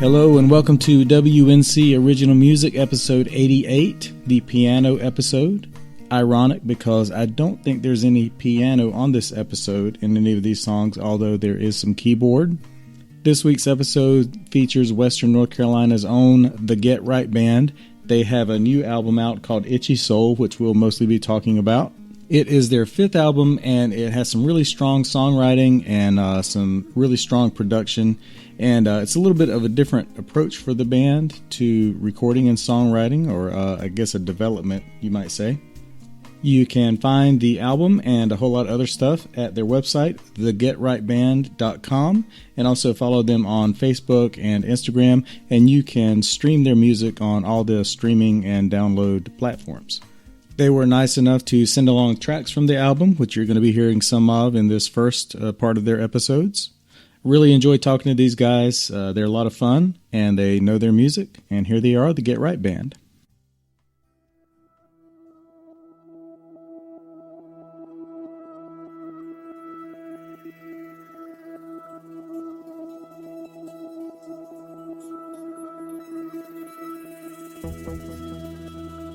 Hello and welcome to WNC Original Music episode 88, the piano episode. Ironic because I don't think there's any piano on this episode in any of these songs, although there is some keyboard. This week's episode features Western North Carolina's own The Get Right Band. They have a new album out called Itchy Soul, which we'll mostly be talking about. It is their fifth album, and it has some really strong songwriting and some really strong production. And it's a little bit of a different approach for the band to recording and songwriting, or I guess a development, you might say. You can find the album and a whole lot of other stuff at their website, thegetrightband.com, and also follow them on Facebook and Instagram, and you can stream their music on all the streaming and download platforms. They were nice enough to send along tracks from the album, which you're going to be hearing some of in this first part of their episodes. Really enjoyed talking to these guys. They're a lot of fun, and they know their music. And here they are, the Get Right Band.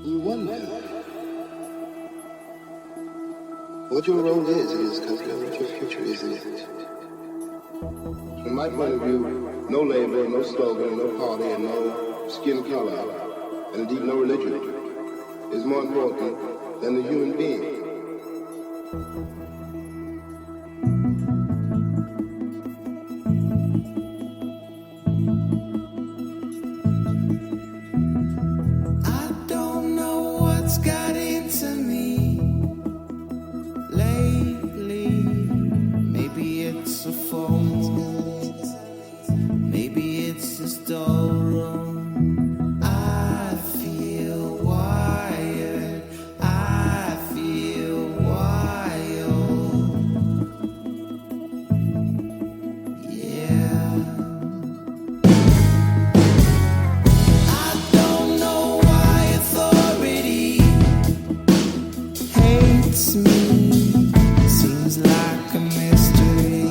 You wonder what your role is in this country and what your future is in it. From my point of view, no label, no slogan, no party, and no skin color, and indeed no religion, is more important than the human being. I don't know what's got into me lately. Maybe it's a phone. Maybe it's this dull room. I feel wired. I feel wild. Yeah. I don't know why authority hates me. Seems like a mystery.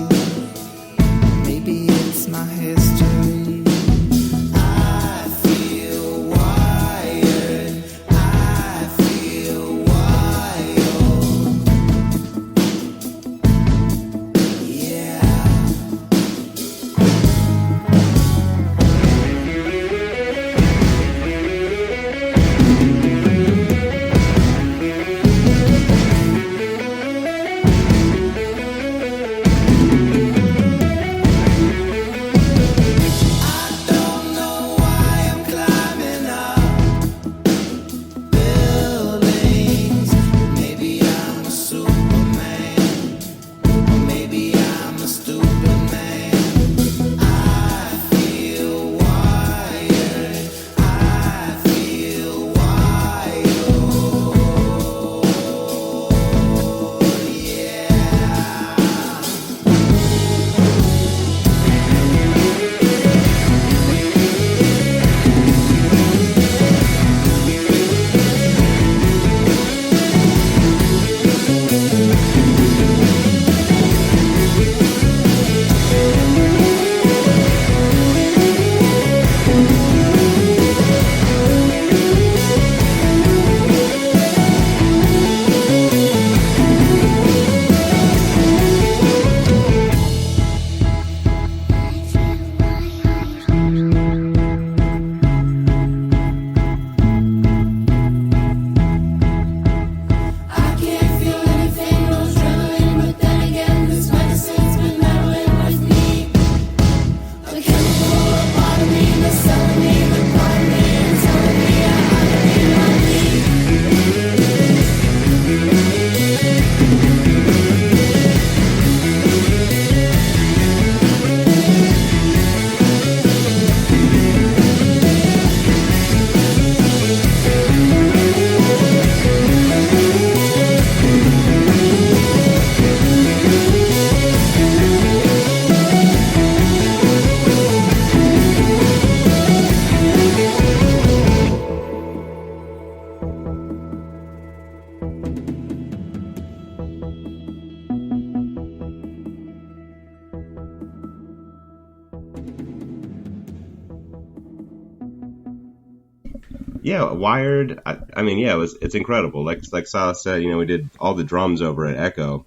Yeah, Wired. I mean, yeah, it's incredible. Like Silas said, you know, we did all the drums over at Echo,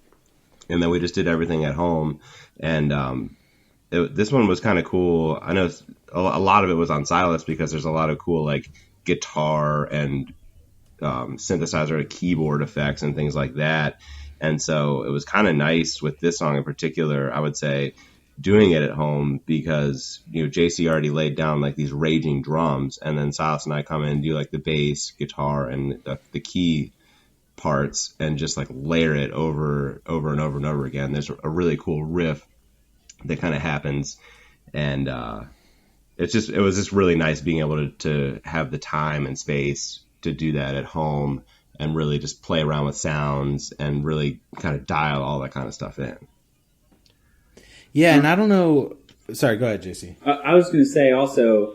and then we just did everything at home. And this one was kind of cool. I know a lot of it was on Silas because there's a lot of cool like guitar and synthesizer and keyboard effects and things like that. And so it was kind of nice with this song in particular, I would say, doing it at home because, you know, JC already laid down like these raging drums, and then Silas and I come in and do like the bass, guitar, and the key parts and just like layer it over and over and over again. There's a really cool riff that kind of happens, and it was just really nice being able to have the time and space to do that at home and really just play around with sounds and really kind of dial all that kind of stuff in. Yeah, and I don't know. Sorry, go ahead, JC. I was going to say also,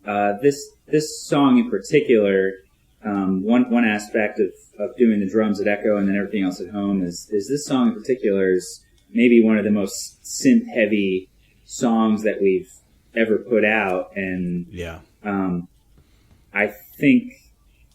this song in particular, one aspect of doing the drums at Echo and then everything else at home is this song in particular is maybe one of the most synth-heavy songs that we've ever put out, and yeah, I think,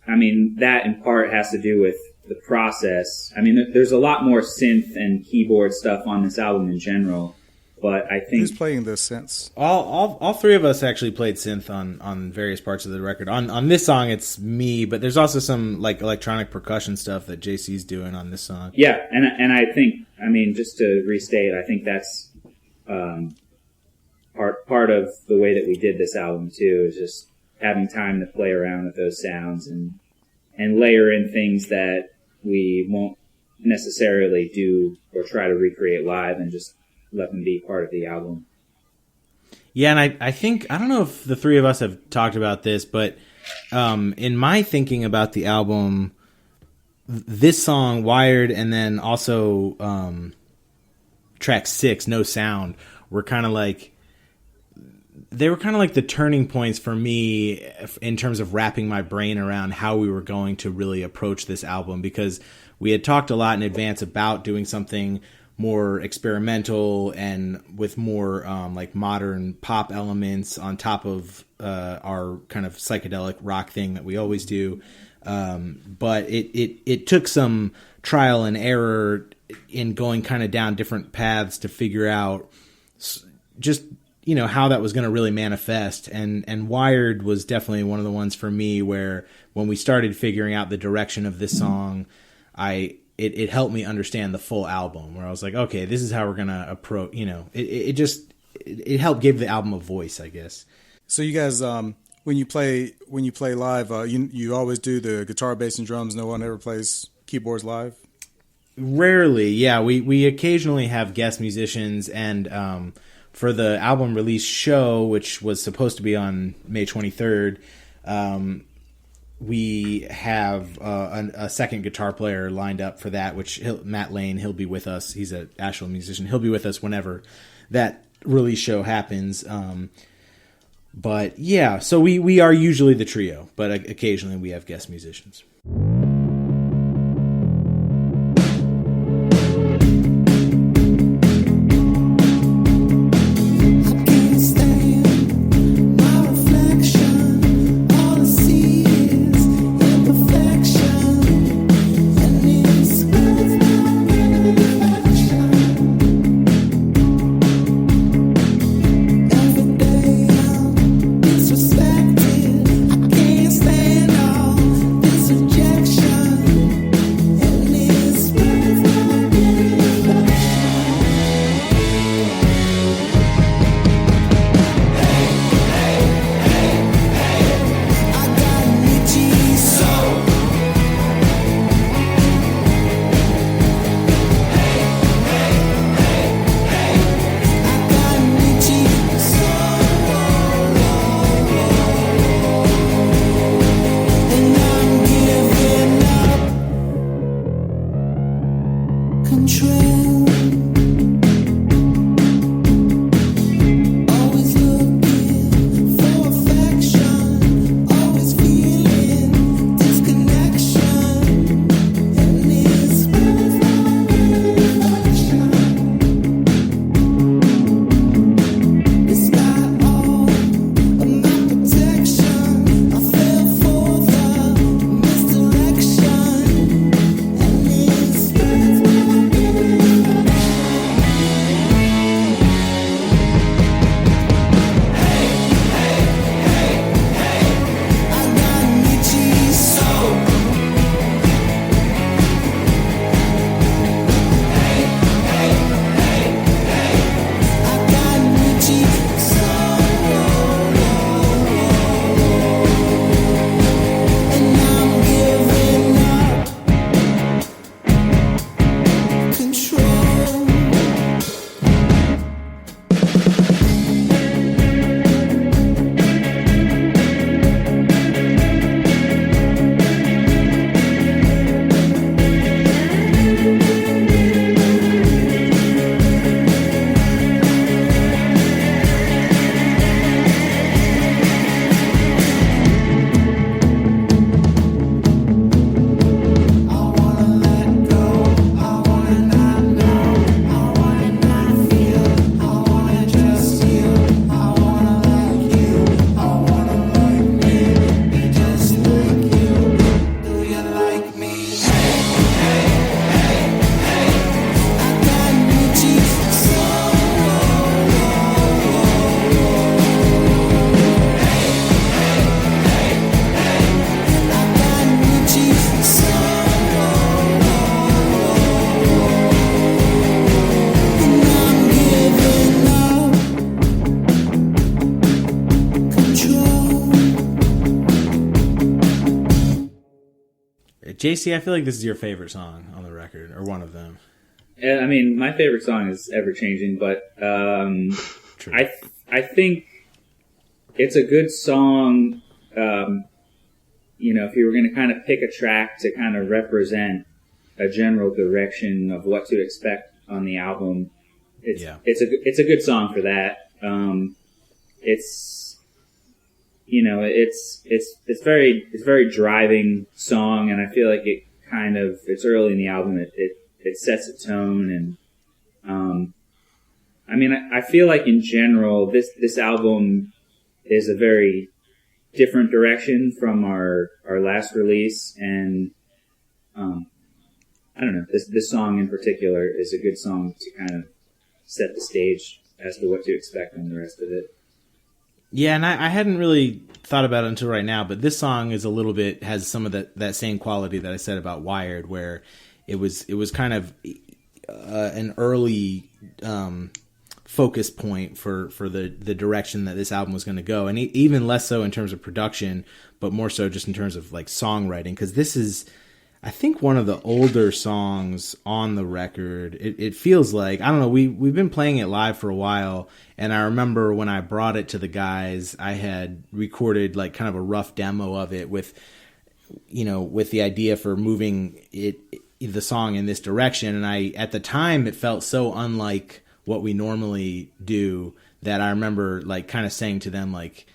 I mean, that in part has to do with the process. I mean, there's a lot more synth and keyboard stuff on this album in general. But I think who's playing the synths? All three of us actually played synth on various parts of the record. On this song, it's me, but there's also some like electronic percussion stuff that JC's doing on this song. Yeah, and I think, I mean, just to restate, I think that's part of the way that we did this album too, is just having time to play around with those sounds and layer in things that we won't necessarily do or try to recreate live, and just let them be part of the album. Yeah, and I think, I don't know if the three of us have talked about this, but in my thinking about the album, this song, Wired, and then also track 6, No Sound, were kind of like the turning points for me in terms of wrapping my brain around how we were going to really approach this album, because we had talked a lot in advance about doing something more experimental and with more like modern pop elements on top of our kind of psychedelic rock thing that we always do. But it took some trial and error in going kind of down different paths to figure out just, you know, how that was going to really manifest. And Wired was definitely one of the ones for me where when we started figuring out the direction of this song, it helped me understand the full album, where I was like, okay, this is how we're going to approach, you know, it helped give the album a voice, I guess. So you guys, when you play live, you always do the guitar, bass, and drums. No one ever plays keyboards live? Rarely. Yeah. We occasionally have guest musicians, and, for the album release show, which was supposed to be on May 23rd, we have a second guitar player lined up for that, which Matt Lane, he'll be with us. He's an Asheville musician. He'll be with us whenever that release show happens. But yeah, so we are usually the trio, but occasionally we have guest musicians. Disrespected, I can't stand all this rejection. JC, I feel like this is your favorite song on the record, or one of them. I mean, my favorite song is Ever Changing, but True. I think it's a good song. If you were going to kind of pick a track to kind of represent a general direction of what to expect on the album, it's a good song for that. It's very driving song, and I feel like it's early in the album. It sets a tone, and I feel like in general this album is a very different direction from our last release, and I don't know, this song in particular is a good song to kind of set the stage as to what to expect on the rest of it. Yeah, and I hadn't really thought about it until right now, but this song is has some of that same quality that I said about Wired, where it was kind of an early focus point for the direction that this album was going to go, and even less so in terms of production, but more so just in terms of like songwriting, because this is, I think, one of the older songs on the record. It feels like, I don't know, we've been playing it live for a while, and I remember when I brought it to the guys, I had recorded like kind of a rough demo of it with the idea for moving the song in this direction, and at the time it felt so unlike what we normally do that I remember like kind of saying to them, like,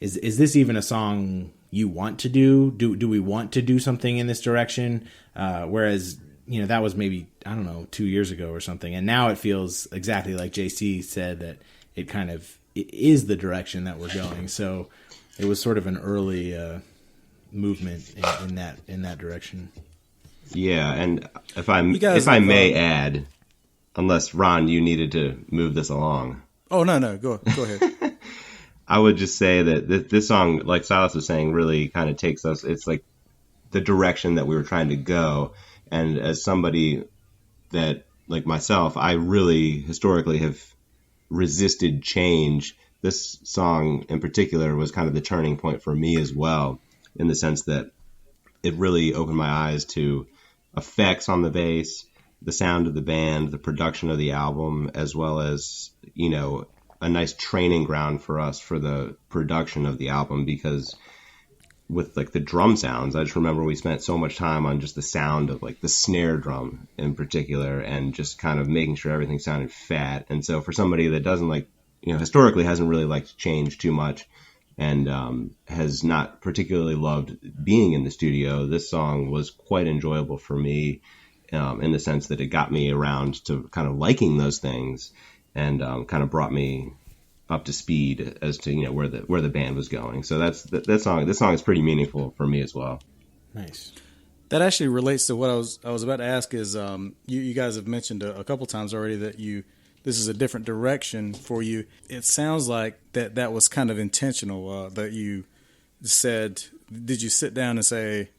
is this even a song you want to do? Do we want to do something in this direction? Whereas, that was maybe, I don't know, 2 years ago or something. And now it feels exactly like JC said, that it is the direction that we're going. So it was sort of an early movement in that direction. Yeah. And if I may add, unless Ron, you needed to move this along. Oh, no, go ahead. I would just say that this song, like Silas was saying, really kind of takes us, it's like the direction that we were trying to go. And as somebody that, like myself, I really historically have resisted change, this song in particular was kind of the turning point for me as well, in the sense that it really opened my eyes to effects on the bass, the sound of the band, the production of the album, as well as, a nice training ground for us for the production of the album, because with like the drum sounds, I just remember we spent so much time on just the sound of like the snare drum in particular, and just kind of making sure everything sounded fat. And so for somebody that doesn't like, historically hasn't really liked change too much, and has not particularly loved being in the studio, this song was quite enjoyable for me, in the sense that it got me around to kind of liking those things, and kind of brought me up to speed as to where the band was going. So that song. This song is pretty meaningful for me as well. Nice. That actually relates to what I was about to ask. Is you guys have mentioned a couple times already that this is a different direction for you. It sounds like that was kind of intentional. That you said, did you sit down and say,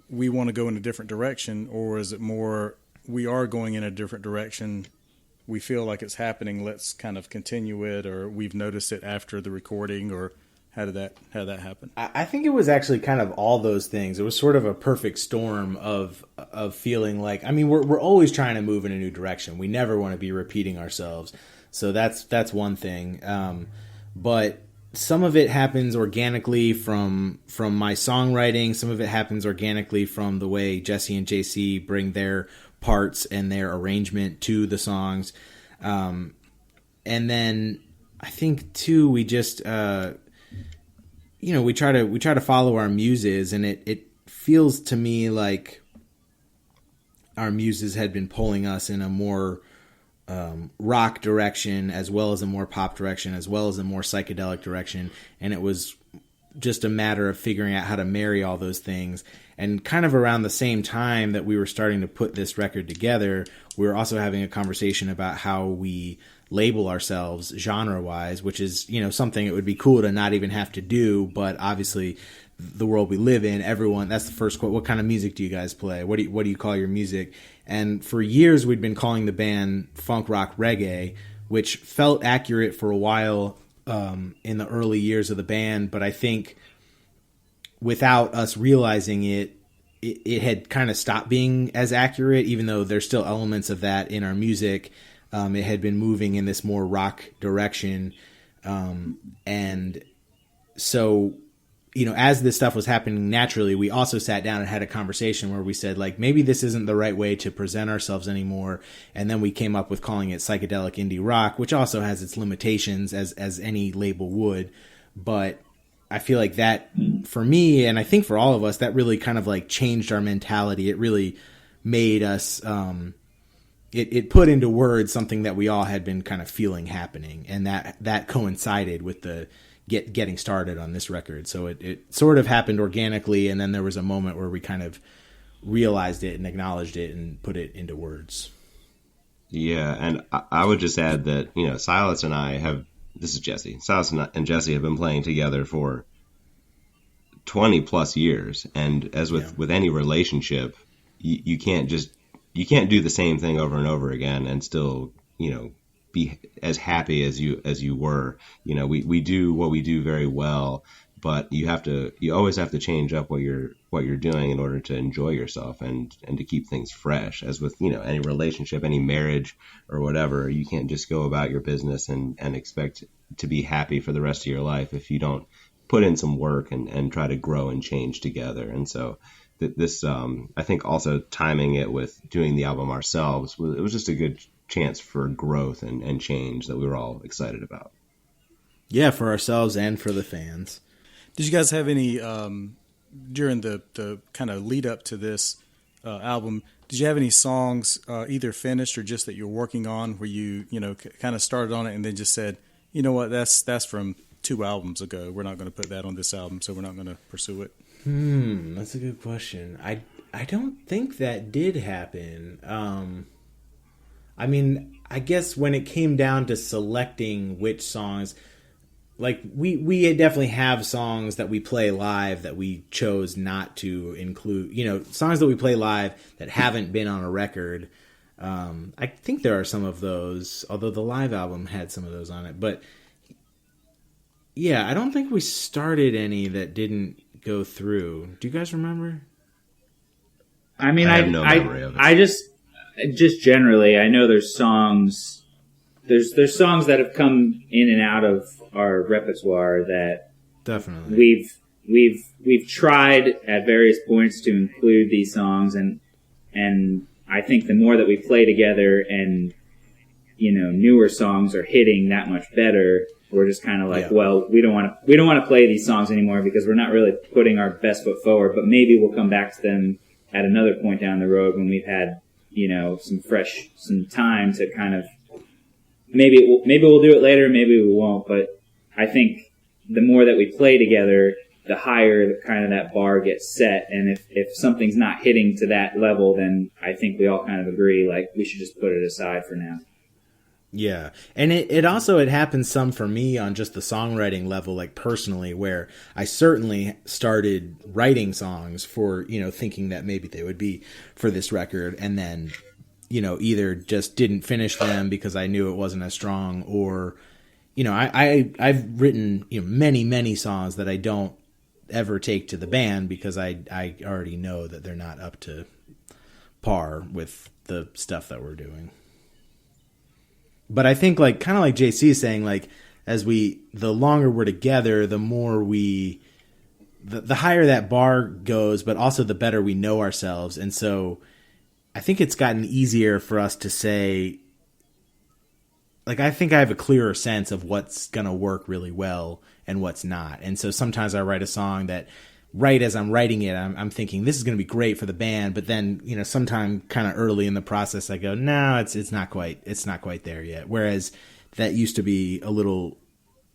we want to go in a different direction, or is it more, we are going in a different direction, we feel like it's happening, let's kind of continue it, or we've noticed it after the recording, or how did that happen? I think it was actually kind of all those things. It was sort of a perfect storm of feeling like, we're always trying to move in a new direction. We never want to be repeating ourselves. So that's one thing. But some of it happens organically from my songwriting. Some of it happens organically from the way Jesse and JC bring their parts and their arrangement to the songs. And then I think too, we just, we try to follow our muses, and it feels to me like our muses had been pulling us in a more rock direction, as well as a more pop direction, as well as a more psychedelic direction. And it was just a matter of figuring out how to marry all those things. And kind of around the same time that we were starting to put this record together, we were also having a conversation about how we label ourselves genre-wise, which is, something it would be cool to not even have to do. But obviously, the world we live in, everyone, that's the first quote. What kind of music do you guys play? What do you call your music? And for years, we'd been calling the band funk rock reggae, which felt accurate for a while in the early years of the band. But I think without us realizing it it had kind of stopped being as accurate, even though there's still elements of that in our music. It had been moving in this more rock direction. And so, as this stuff was happening naturally, we also sat down and had a conversation where we said, like, maybe this isn't the right way to present ourselves anymore. And then we came up with calling it psychedelic indie rock, which also has its limitations as any label would. But I feel like that, for me, and I think for all of us, that really kind of like changed our mentality. It really made us, it put into words something that we all had been kind of feeling happening. And that coincided with the getting started on this record. So it sort of happened organically. And then there was a moment where we kind of realized it and acknowledged it and put it into words. Yeah. And I would just add that, Silas and I this is Jesse. Silas and Jesse have been playing together for 20 plus years. And as with any relationship, you can't do the same thing over and over again and still, be as happy as you were. We do what we do very well, but you always have to change up what you're doing in order to enjoy yourself and to keep things fresh. As with, any relationship, any marriage or whatever, you can't just go about your business and expect to be happy for the rest of your life if you don't put in some work and try to grow and change together. And so this, I think also timing it with doing the album ourselves, it was just a good chance for growth and change that we were all excited about. Yeah, for ourselves and for the fans. Did you guys have any, during the kind of lead up to this album, did you have any songs either finished or just that you're working on where you kind of started on it and then just said, you know what, that's from 2 albums ago. We're not going to put that on this album, so we're not going to pursue it? That's a good question. I don't think that did happen. I mean, I guess when it came down to selecting which songs, like we definitely have songs that we play live that we chose not to include, songs that we play live that haven't been on a record. I think there are some of those, although the live album had some of those on it, but yeah, I don't think we started any that didn't go through. Do you guys remember? I mean, I have no memory of it. I just generally, I know there's songs. There's songs that have come in and out of our repertoire that definitely we've tried at various points to include these songs, and I think the more that we play together and newer songs are hitting that much better, we're just kind of like, well, we don't want to play these songs anymore because we're not really putting our best foot forward. But maybe we'll come back to them at another point down the road when we've had some time to kind of maybe we'll do it later, maybe we won't. But I think the more that we play together, the higher kind of that bar gets set. And if something's not hitting to that level, then I think we all kind of agree, like, we should just put it aside for now. Yeah. And it happens some for me on just the songwriting level, like personally, where I certainly started writing songs for, thinking that maybe they would be for this record, and then, either just didn't finish them because I knew it wasn't as strong, or, I've written, many, many songs that I don't ever take to the band because I already know that they're not up to par with the stuff that we're doing. But I think, like, kind of like JC is saying, like, the longer we're together, the more the higher that bar goes, but also the better we know ourselves. And so I think it's gotten easier for us to say, like, I think I have a clearer sense of what's going to work really well and what's not. And so sometimes I write a song that, right as I'm writing it, I'm thinking this is going to be great for the band, but then sometime kind of early in the process I go, no, it's not quite there yet. Whereas that used to be a little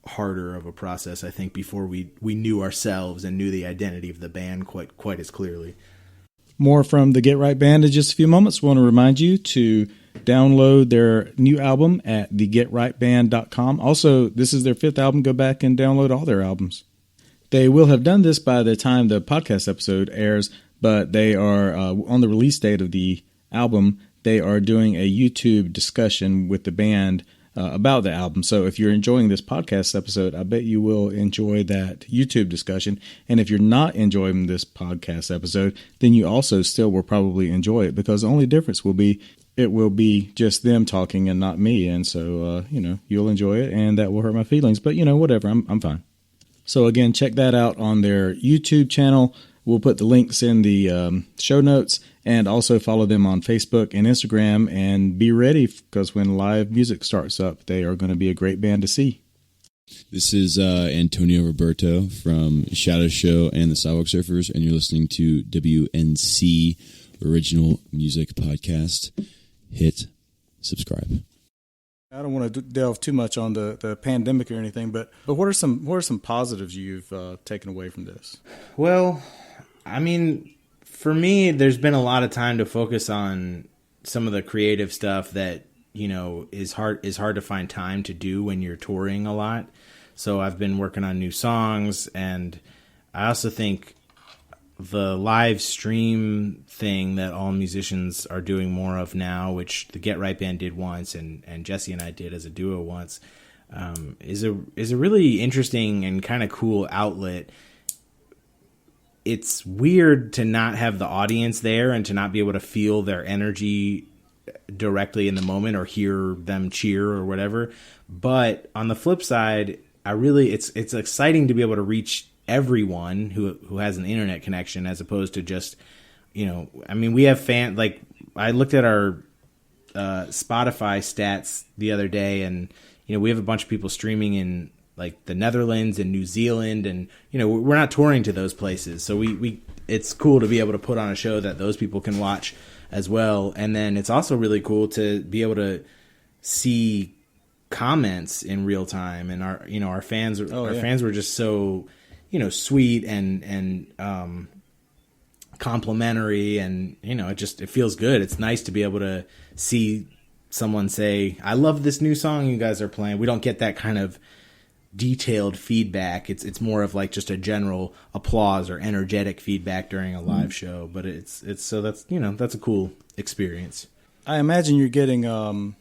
harder of a process, I think, before we knew ourselves and knew the identity of the band quite as clearly. More from the Get Right Band in just a few moments. We want to remind you to download their new album at thegetrightband.com. Also, this is their 5th album. Go back and download all their albums. They will have done this by the time the podcast episode airs, but they are, on the release date of the album, they are doing a YouTube discussion with the band about the album. So if you're enjoying this podcast episode, I bet you will enjoy that YouTube discussion. And if you're not enjoying this podcast episode, then you also still will probably enjoy it, because the only difference will be it will be just them talking and not me. And so, you'll enjoy it, and that will hurt my feelings. But, whatever, I'm fine. So again, check that out on their YouTube channel. We'll put the links in the show notes, and also follow them on Facebook and Instagram, and be ready, because when live music starts up, they are going to be a great band to see. This is Antonio Roberto from Shadow Show and the Sidewalk Surfers, and you're listening to WNC Original Music Podcast. Hit subscribe. I don't want to delve too much on the pandemic or anything, but what are some positives you've taken away from this? Well, I mean, for me, there's been a lot of time to focus on some of the creative stuff that, is hard to find time to do when you're touring a lot. So I've been working on new songs, and I also think the live stream thing that all musicians are doing more of now, which the Get Right Band did once, and Jesse and I did as a duo once, is a really interesting and kind of cool outlet. It's weird to not have the audience there and to not be able to feel their energy directly in the moment or hear them cheer or whatever. But on the flip side, it's exciting to be able to reach everyone who has an internet connection, as opposed to just, we have I looked at our Spotify stats the other day, and, we have a bunch of people streaming in like the Netherlands and New Zealand, and, we're not touring to those places. So it's cool to be able to put on a show that those people can watch as well. And then it's also really cool to be able to see comments in real time, and our fans fans were just so sweet and complimentary, and it feels good. It's nice to be able to see someone say, I love this new song you guys are playing. We don't get that kind of detailed feedback. It's more of like just a general applause or energetic feedback during a live show, but it's so that's a cool experience. I imagine you're getting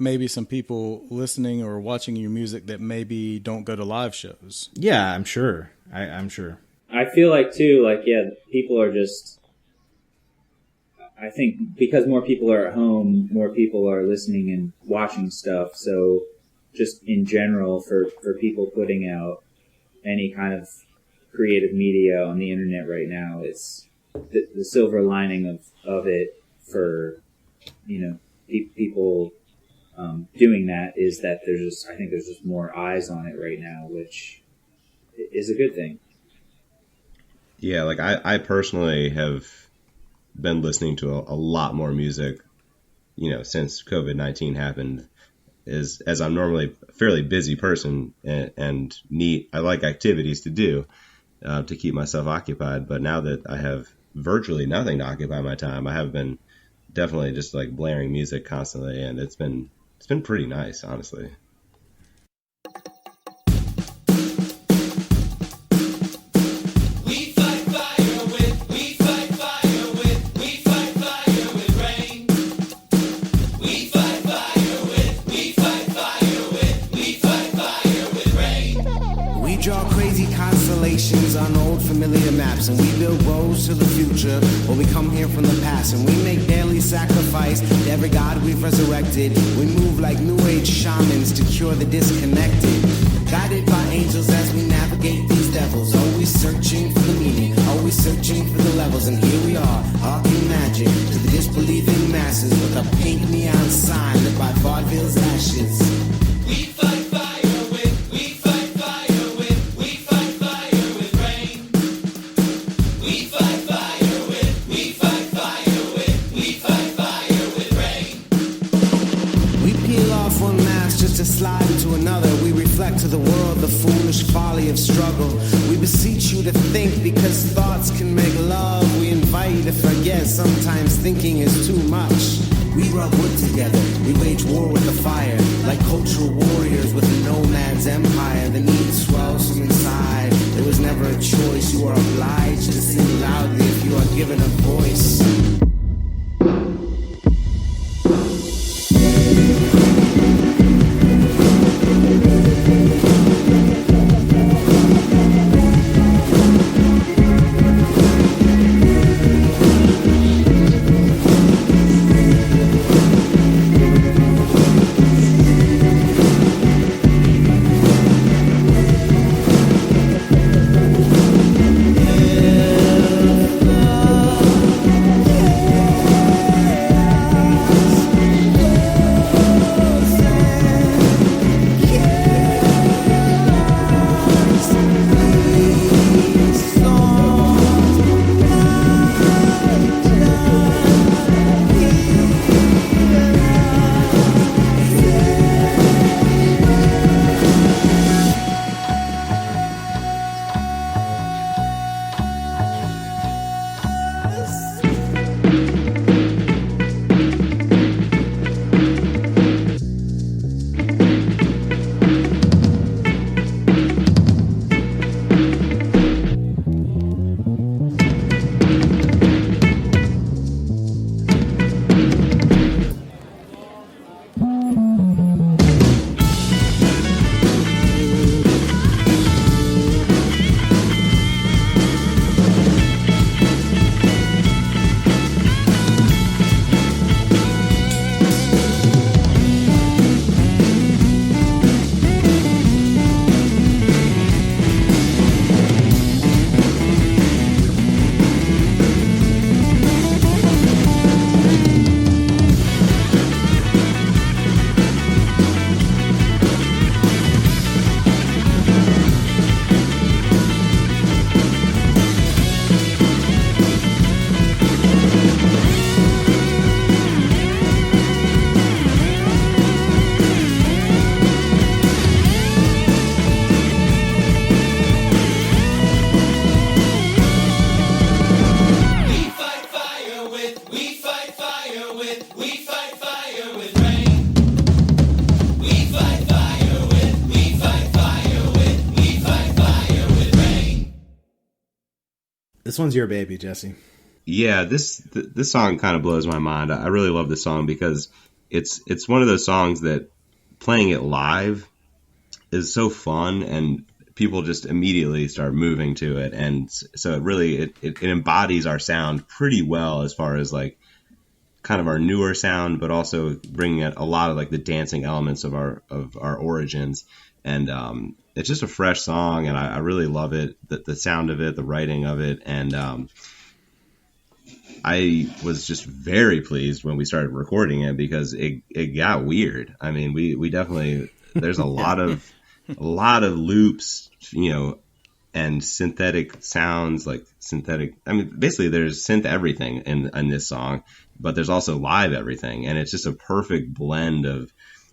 maybe some people listening or watching your music that maybe don't go to live shows. Yeah, I'm sure. I'm sure. I feel like too, people are just, I think because more people are at home, more people are listening and watching stuff. So just in general, for people putting out any kind of creative media on the internet right now, it's the silver lining of it for, people doing that is that I think there's just more eyes on it right now, which is a good thing. Yeah, I personally have been listening to a lot more music, since COVID-19 happened, as I'm normally a fairly busy person and I like activities to do to keep myself occupied. But now that I have virtually nothing to occupy my time, I have been definitely just blaring music constantly, and it's been pretty nice, honestly. On old familiar maps, and we build roads to the future, or we come here from the past, and we make daily sacrifice to every god we've resurrected. We move like new age shamans to cure the disconnected, guided by angels as we navigate these devils, always searching for the meaning, always searching for the levels. And here we are, arcing magic to the disbelieving masses, with a pink neon sign lit by vaudeville's ashes. We fight fire with, we fight fire with, we fight fire with rain. We fight fire with, we fight fire with, we fight fire with rain. We peel off one mask just to slide into another. We reflect to the world the foolish folly of struggle. We beseech you to think, because thoughts can make love. We invite you to forget, sometimes thinking is too much. We rub wood together, we wage war with the fire, like cultural warriors with a nomad's empire. The need swells from inside, there was never a choice. You are obliged to sing loudly if you are given a voice. This one's your baby, Jesse. Yeah, this song kind of blows my mind. I really love this song because it's one of those songs that playing it live is so fun, and people just immediately start moving to it, and so it really it embodies our sound pretty well as far as like kind of our newer sound, but also bringing a lot of like the dancing elements of our origins. And it's just a fresh song, and I really love it. The sound of it, the writing of it, and I was just very pleased when we started recording it because it got weird. I mean, we definitely, there's a lot of loops, you know, and synthetic sounds, like synthetic. I mean, basically there's synth everything in this song, but there's also live everything, and it's just a perfect blend of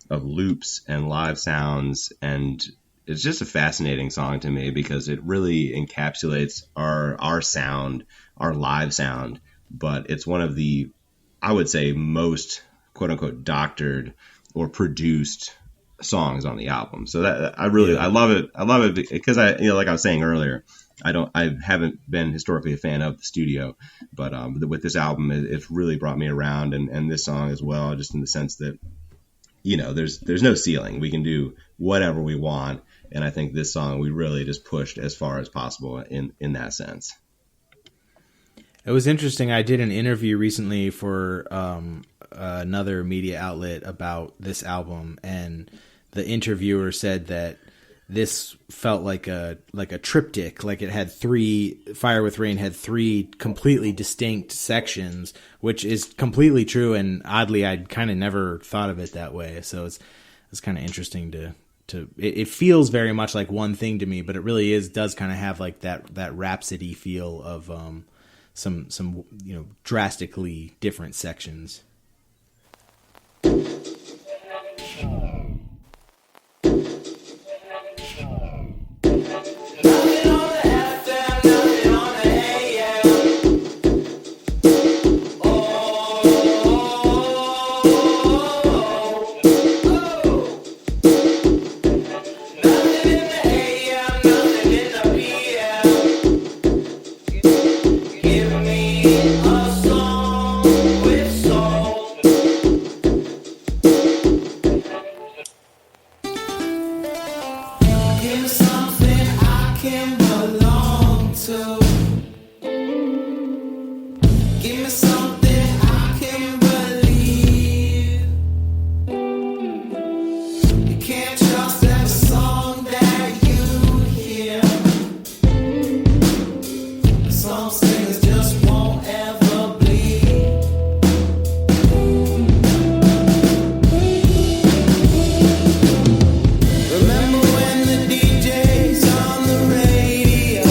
loops and live sounds, and it's just a fascinating song to me because it really encapsulates our sound, our live sound. But it's one of the, I would say, most quote unquote doctored or produced songs on the album. So that I love it. I love it because like I was saying earlier, I haven't been historically a fan of the studio, but with this album, it's really brought me around, and this song as well, just in the sense that, you know, there's no ceiling. We can do whatever we want. And I think this song, we really just pushed as far as possible in that sense. It was interesting. I did an interview recently for another media outlet about this album, and the interviewer said that this felt like a triptych, like it had Fire with Rain had three completely distinct sections, which is completely true. And oddly, I'd kind of never thought of it that way. So it's kind of interesting it feels very much like one thing to me, but it really does kind of have like that Rhapsody feel of some you know, drastically different sections. Remember when the DJs on the radio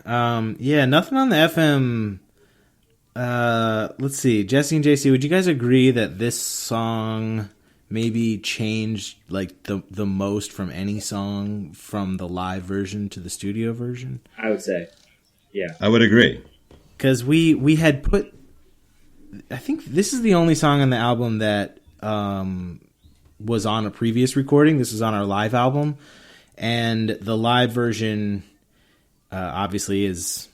Yeah, Nothing on the FM. Let's see, Jesse and JC, would you guys agree that this song maybe changed like the most from any song from the live version to the studio version? I would say, yeah. I would agree. Because we had put, I think this is the only song on the album that was on a previous recording. This is on our live album, and the live version obviously is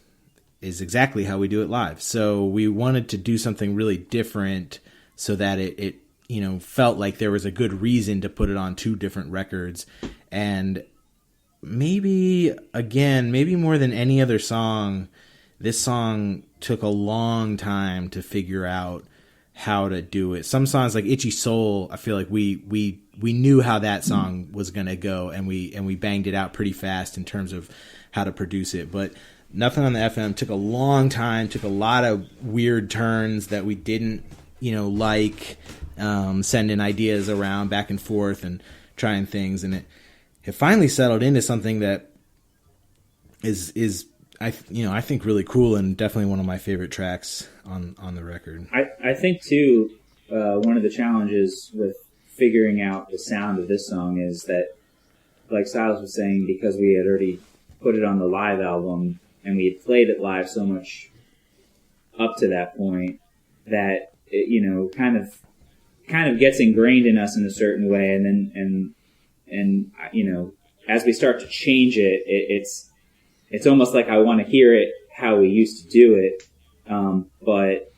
exactly how we do it live. So we wanted to do something really different so that it felt like there was a good reason to put it on two different records. And maybe more than any other song, this song took a long time to figure out how to do it. Some songs like Itchy Soul, I feel like we knew how that song was going to go, and we banged it out pretty fast in terms of how to produce it. But Nothing on the FM took a long time, took a lot of weird turns that we didn't, like, sending ideas around back and forth and trying things, and it finally settled into something that is I think really cool, and definitely one of my favorite tracks on the record. I think too, one of the challenges with figuring out the sound of this song is that, like Silas was saying, because we had already put it on the live album and we had played it live so much up to that point that it, kind of gets ingrained in us in a certain way, and then as we start to change it, it's almost like I want to hear it how we used to do it. But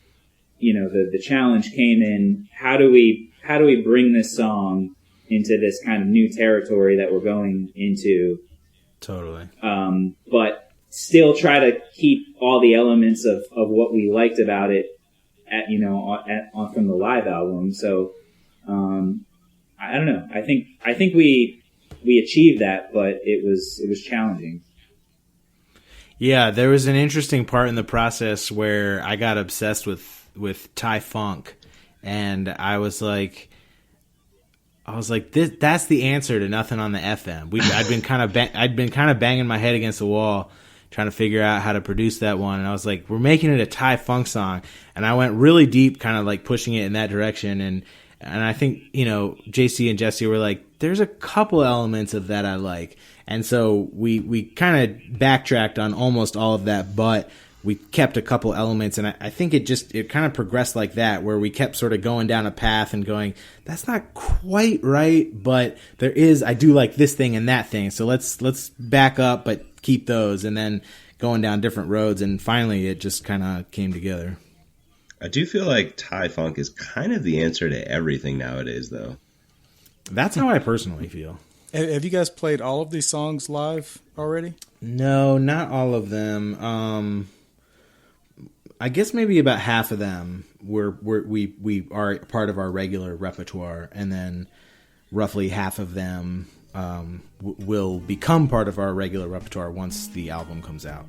the challenge came in, how do we bring this song into this kind of new territory that we're going into? Totally. But still try to keep all the elements of what we liked about it from the live album. So, I don't know. I think we achieved that, but it was challenging. Yeah, there was an interesting part in the process where I got obsessed with Thai funk, and I was like, that's the answer to Nothing on the FM. I'd been kind of banging my head against the wall trying to figure out how to produce that one, and I was like, we're making it a Thai funk song, and I went really deep, kind of like pushing it in that direction, and I think JC and Jesse were like, there's a couple elements of that I like. And so we kind of backtracked on almost all of that, but we kept a couple elements, and I think it kind of progressed like that, where we kept sort of going down a path and going, that's not quite right, but I do like this thing and that thing, so let's back up but keep those, and then going down different roads, and finally it just kind of came together. I do feel like Thai funk is kind of the answer to everything nowadays, though. That's how I personally feel. Have you guys played all of these songs live already? No, not all of them. I guess maybe about half of them we are part of our regular repertoire, and then roughly half of them will become part of our regular repertoire once the album comes out.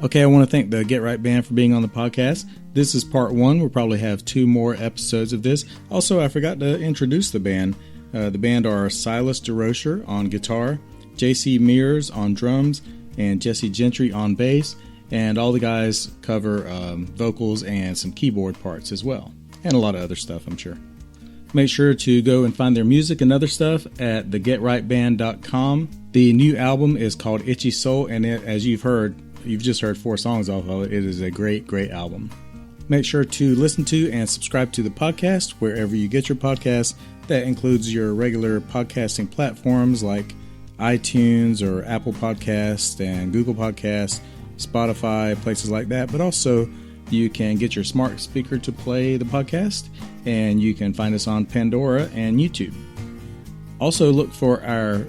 Okay, I want to thank the Get Right Band for being on the podcast. This is part one. We'll probably have 2 more episodes of this. Also, I forgot to introduce the band. The band are Silas DeRocher on guitar, JC Mears on drums, and Jesse Gentry on bass. And all the guys cover vocals and some keyboard parts as well. And a lot of other stuff, I'm sure. Make sure to go and find their music and other stuff at thegetrightband.com. The new album is called Itchy Soul, and as you've just heard 4 songs off of it. It is a great, great album. Make sure to listen to and subscribe to the podcast wherever you get your podcasts. That includes your regular podcasting platforms like iTunes or Apple Podcasts and Google Podcasts, Spotify, places like that. But also, you can get your smart speaker to play the podcast, and you can find us on Pandora and YouTube. Also, look for our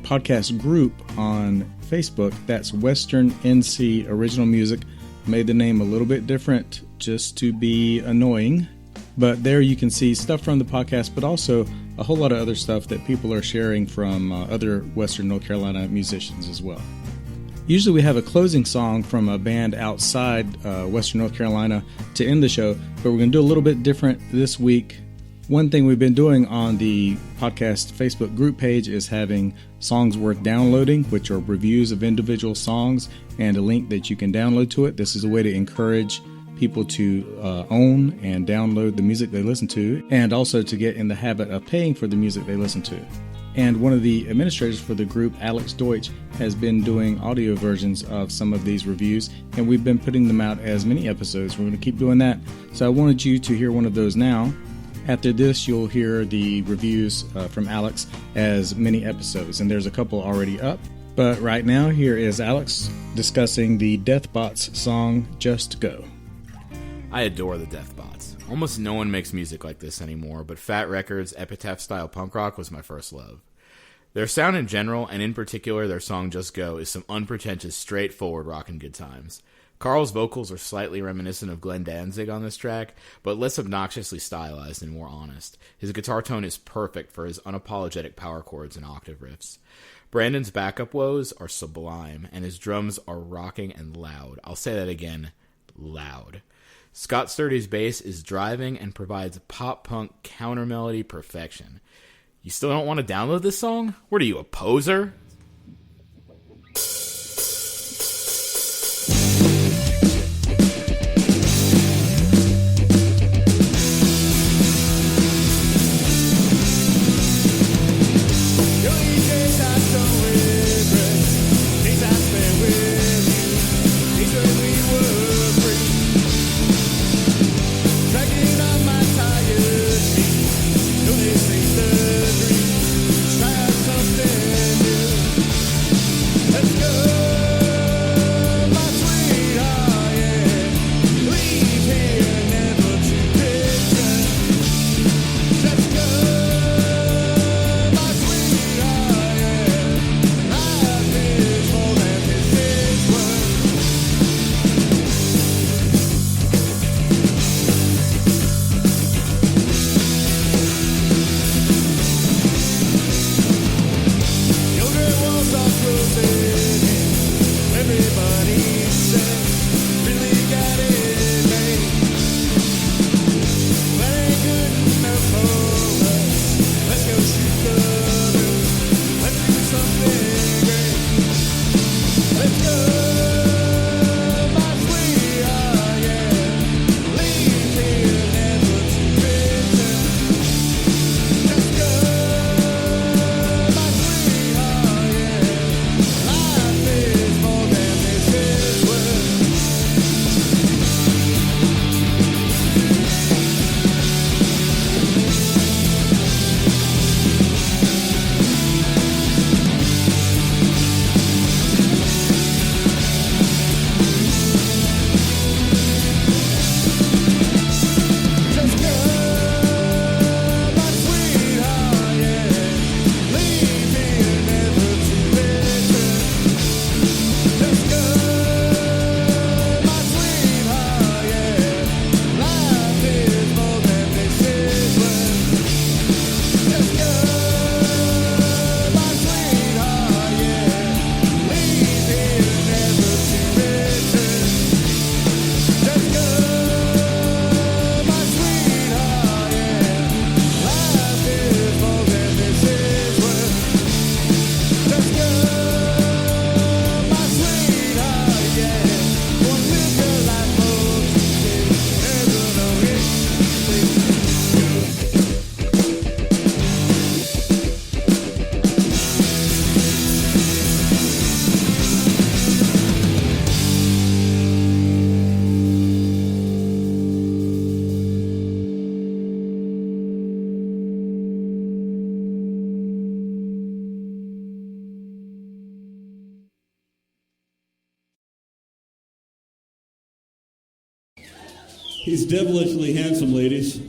podcast group on Facebook. That's Western NC Original Music. Made the name a little bit different just to be annoying. But there you can see stuff from the podcast, but also a whole lot of other stuff that people are sharing from other Western North Carolina musicians as well. Usually we have a closing song from a band outside Western North Carolina to end the show, but we're going to do a little bit different this week. One thing we've been doing on the podcast Facebook group page is having songs worth downloading, which are reviews of individual songs and a link that you can download to it. This is a way to encourage people to own and download the music they listen to, and also to get in the habit of paying for the music they listen to. And one of the administrators for the group, Alex Deutsch, has been doing audio versions of some of these reviews, and we've been putting them out as mini episodes. We're going to keep doing that. So I wanted you to hear one of those now. After this, you'll hear the reviews from Alex as mini episodes, and there's a couple already up. But right now, here is Alex discussing the Deathbots song, Just Go. I adore the Deathbots. Almost no one makes music like this anymore, but Fat Wreck-Chords' Epitaph-style punk rock was my first love. Their sound in general, and in particular their song Just Go, is some unpretentious, straightforward rockin' good times. Carl's vocals are slightly reminiscent of Glenn Danzig on this track, but less obnoxiously stylized and more honest. His guitar tone is perfect for his unapologetic power chords and octave riffs. Brandon's backup woes are sublime, and his drums are rocking and loud. I'll say that again, loud. Scott Sturdy's bass is driving and provides pop-punk counter-melody perfection. You still don't want to download this song? What are you, a poser? He's devilishly handsome, ladies.